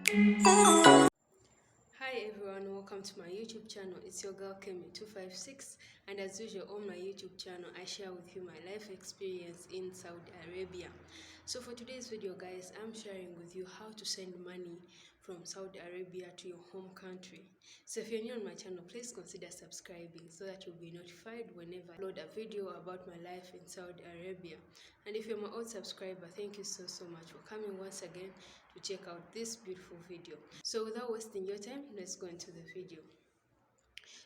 Hi everyone, welcome to my YouTube channel. It's your girl Kemi256, and as usual on my YouTube channel I share with you my life experience in Saudi Arabia. So for today's video guys, I'm sharing with you how to send money from Saudi Arabia to your home country. So if you're new on my channel, please consider subscribing so that you'll be notified whenever I upload a video about my life in Saudi Arabia. And if you're my old subscriber, thank you so much for coming once again to check out this beautiful video. So without wasting your time, let's go into the video.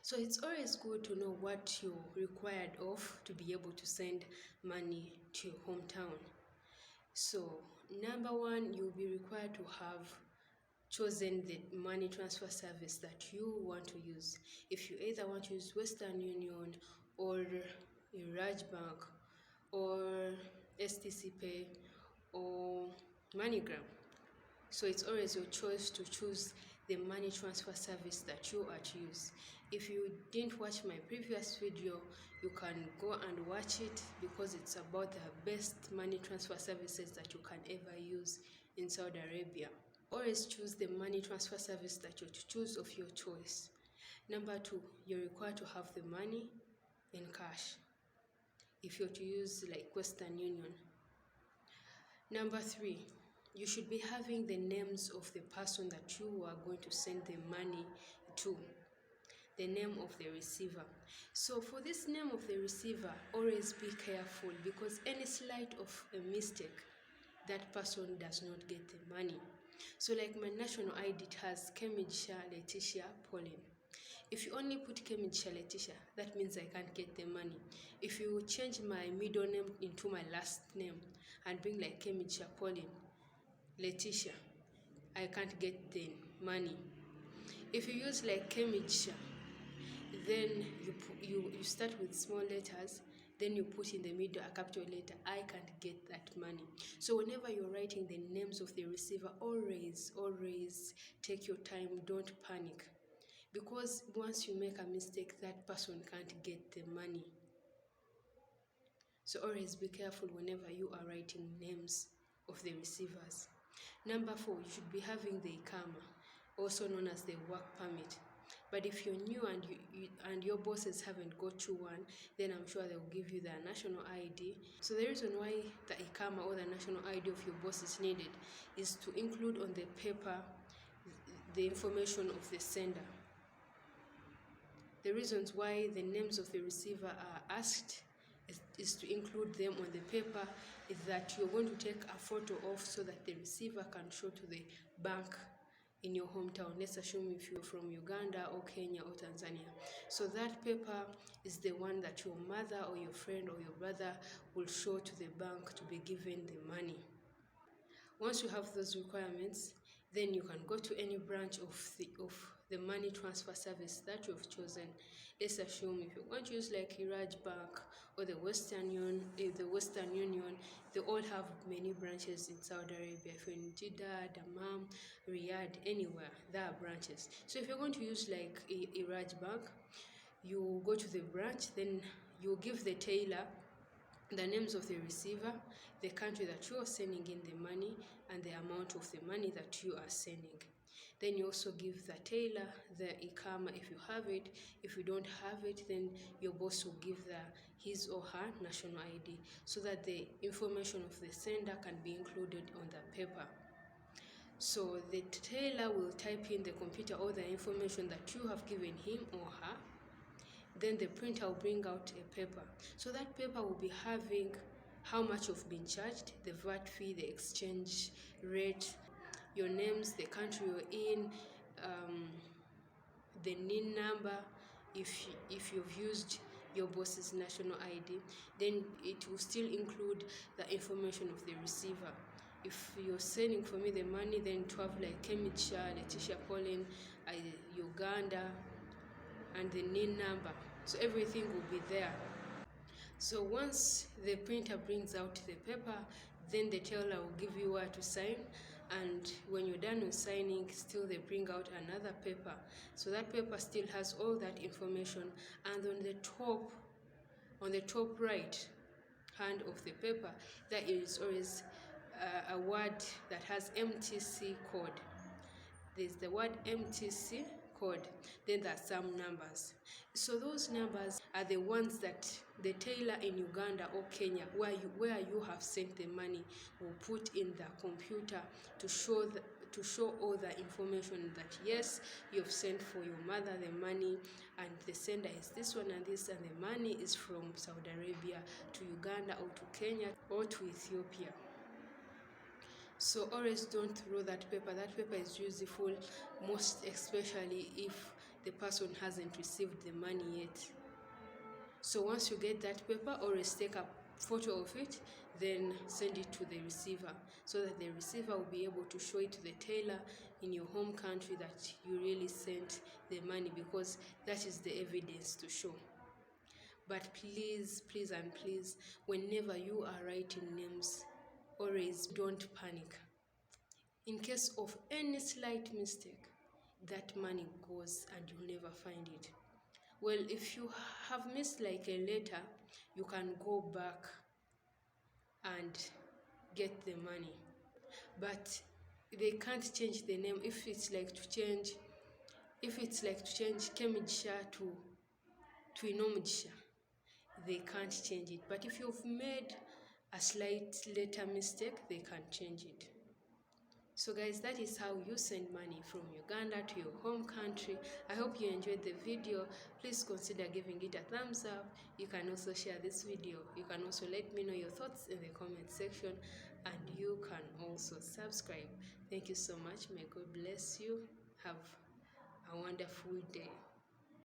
So it's always good to know what you're required of to be able to send money to your hometown. So number one, you'll be required to have chosen the money transfer service that you want to use. If you either want to use Western Union or Raj Bank or STC Pay or MoneyGram. So it's always your choice to choose the money transfer service that you are to use. If you didn't watch my previous video, you can go and watch it because it's about the best money transfer services that you can ever use in Saudi Arabia. Always choose the money transfer service that you choose of your choice. Number two, you're required to have the money in cash if you're to use like Western Union. Number three, you should be having the names of the person that you are going to send the money to, the name of the receiver. So for this name of the receiver, always be careful because any slight of a mistake, that person does not get the money. So like my national ID, it has Kemidja Letitia Pauline. If you only put Kemidja Letitia, that means I can't get the money. If you change my middle name into my last name and bring like Kemidja Pauline Letitia, I can't get the money. If you use like Kemidja, then you start with small letters, then you put in the middle a capital letter, I can't get that money. So whenever you're writing the names of the receiver, always take your time, don't panic, because once you make a mistake, that person can't get the money. So always be careful whenever you are writing names of the receivers. Number four, you should be having the Ikama, also known as the work permit. But if you're new and your bosses haven't got you one, then I'm sure they'll give you the national ID. So the reason why the Ikama or the national ID of your boss is needed is to include on the paper the information of the sender. The reasons why the names of the receiver are asked is to include them on the paper, is that you're going to take a photo of so that the receiver can show to the bank in your hometown. Let's assume if you're from Uganda or Kenya or Tanzania. So that paper is the one that your mother or your friend or your brother will show to the bank to be given the money. Once you have those requirements, then you can go to any branch of the money transfer service that you've chosen. Let's assume if you're going to use like Iraj Bank or the Western Union, they all have many branches in Saudi Arabia. If you're in Jeddah, Dammam, Riyadh, anywhere, there are branches. So if you're going to use like Iraj Bank, you go to the branch, then you give the tailor the names of the receiver, the country that you are sending in the money, and the amount of the money that you are sending. Then you also give the tailor the Ikama if you have it. If you don't have it, then your boss will give his or her national ID so that the information of the sender can be included on the paper. So the tailor will type in the computer all the information that you have given him or her. Then the printer will bring out a paper. So that paper will be having how much you've been charged, the VAT fee, the exchange rate, your names, the country you're in, the NIN number, if you've used your boss's national ID, then it will still include the information of the receiver. If you're sending for me the money, then to have like Kemidja, Letitia Pauline, Uganda, and the NIN number. So everything will be there. So once the printer brings out the paper, then the teller will give you where to sign, and when you're done with signing, still they bring out another paper. So that paper still has all that information, and on the top right hand of the paper, there is always a word that has MTC code. there's the word MTC code, then there are some numbers. So those numbers are the ones that the tailor in Uganda or Kenya, where you have sent the money, will put in the computer to show all the information that yes, you've sent for your mother the money, and the sender is this one and this, and the money is from Saudi Arabia to Uganda or to Kenya or to Ethiopia. So always don't throw that paper. That paper is useful, most especially if the person hasn't received the money yet. So once you get that paper, always take a photo of it, then send it to the receiver, so that the receiver will be able to show it to the tailor in your home country that you really sent the money, because that is the evidence to show. But please, please and please, whenever you are writing names, always don't panic. In case of any slight mistake, that money goes and you'll never find it. Well, if you have missed like a letter, you can go back and get the money. But they can't change the name. If it's like to change Kemigisha to Inomugisha, they can't change it. But if you've made a slight letter mistake, they can change it. So guys, that is how you send money from Uganda to your home country. I hope you enjoyed the video. Please consider giving it a thumbs up. You can also share this video. You can also let me know your thoughts in the comment section, and you can also subscribe. Thank you so much. May God bless you. Have a wonderful day.